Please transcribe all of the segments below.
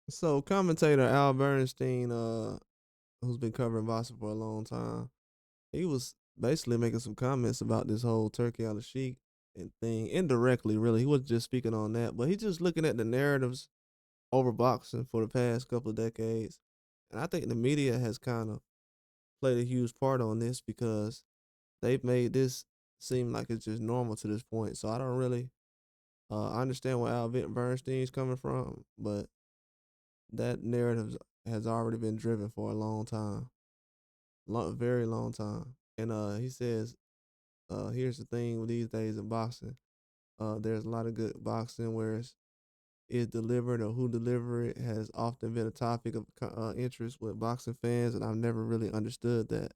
So commentator Al Bernstein, who's been covering boxing for a long time, he was basically making some comments about this whole Turkey al Sheikh and thing indirectly. Really, he wasn't just speaking on that, but he's just looking at the narratives over boxing for the past couple of decades, and I think the media has kind of played a huge part on this because they've made this seem like it's just normal to this point. So I don't really, I understand where Bernstein's coming from, but that narrative has already been driven for a long time, very long time. And he says, here's the thing with these days in boxing. There's a lot of good boxing where it's delivered or who deliver it has often been a topic of interest with boxing fans, and I've never really understood that.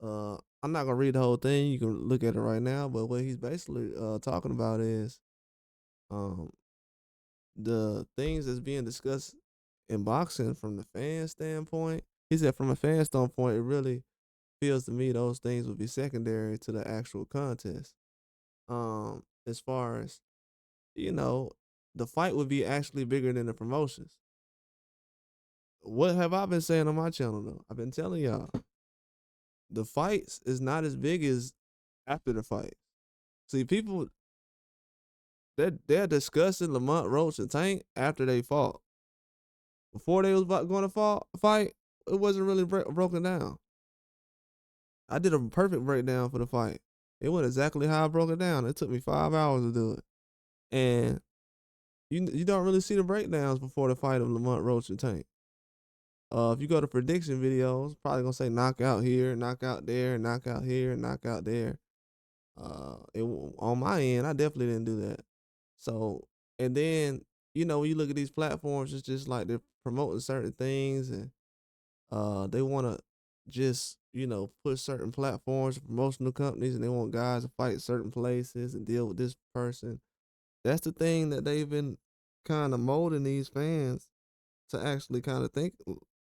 I'm not gonna read the whole thing. You can look at it right now, but what he's basically talking about is um, the things that's being discussed in boxing from the fan standpoint. He said from a fan standpoint, it really feels to me those things would be secondary to the actual contest. As far as you know, the fight would be actually bigger than the promotions. What have I been saying on my channel though? I've been telling y'all the fights is not as big as after the fight. See, people they're discussing Lamont Roach and Tank after they fought. Before they was about going to fight, it wasn't really broken down. I did a perfect breakdown for the fight. It went exactly how I broke it down. It took me 5 hours to do it, and you don't really see the breakdowns before the fight of Lamont Roach and Tank. If you go to prediction videos, probably gonna say knockout here, knockout there, knockout here, knockout there. On my end, I definitely didn't do that. So, and then when you look at these platforms, it's just like they're promoting certain things, and they want to just push certain platforms, promotional companies, and they want guys to fight certain places and deal with this person. That's the thing that they've been kind of molding these fans to actually kind of think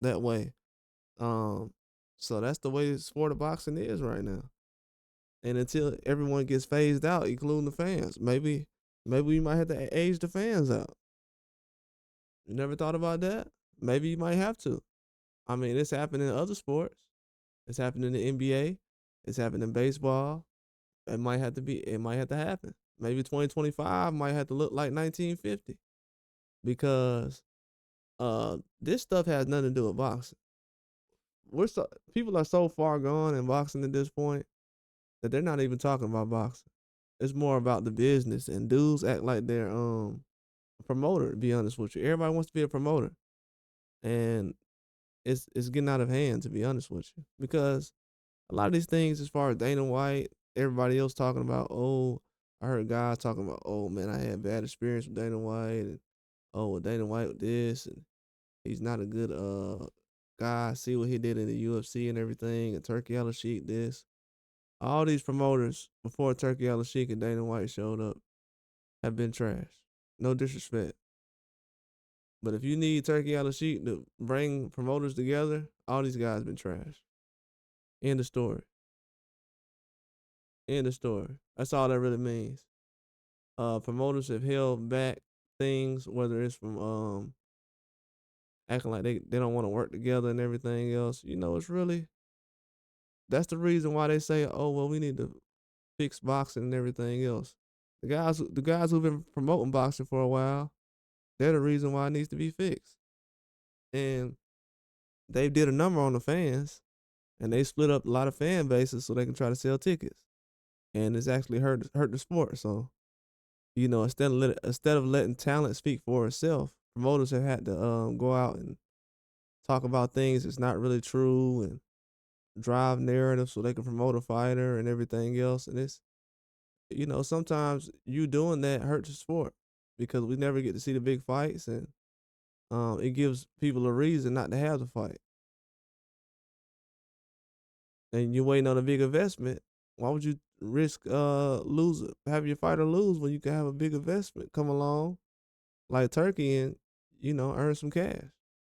that way. Um, so that's the way the sport of boxing is right now. And until everyone gets phased out, including the fans, maybe we might have to age the fans out. You never thought about that? Maybe you might have to. I mean, it's happening in other sports. It's happening in the NBA. It's happening in baseball. It might have to be. It might have to happen. Maybe 2025 might have to look like 1950 because this stuff has nothing to do with boxing. People are so far gone in boxing at this point that they're not even talking about boxing. It's more about the business, and dudes act like they're a promoter. To be honest with you, everybody wants to be a promoter, and it's getting out of hand. To be honest with you, because a lot of these things, as far as Dana White, everybody else talking about, oh, I heard guys talking about, oh man, I had bad experience with Dana White, and oh, well, Dana White with this, and he's not a good guy. See what he did in the UFC and everything, and Turkey al Sheikh this. All these promoters before Turkey al Sheikh and Dana White showed up have been trash. No disrespect. But if you need Turkey al Sheikh to bring promoters together, all these guys been trash. End of story. End of story. That's all that really means. Promoters have held back things, whether it's from acting like they don't want to work together and everything else. It's really that's the reason why they say, oh well, we need to fix boxing and everything else. The guys who've been promoting boxing for a while, they're the reason why it needs to be fixed. And they did a number on the fans, and they split up a lot of fan bases so they can try to sell tickets. And it's actually hurt the sport. So instead of letting talent speak for itself, promoters have had to go out and talk about things that's not really true and drive narrative so they can promote a fighter and everything else. And it's sometimes you doing that hurts the sport because we never get to see the big fights, and it gives people a reason not to have the fight. And you're waiting on a big investment. Why would you risk have your fighter lose when you can have a big investment come along like Turkey and earn some cash?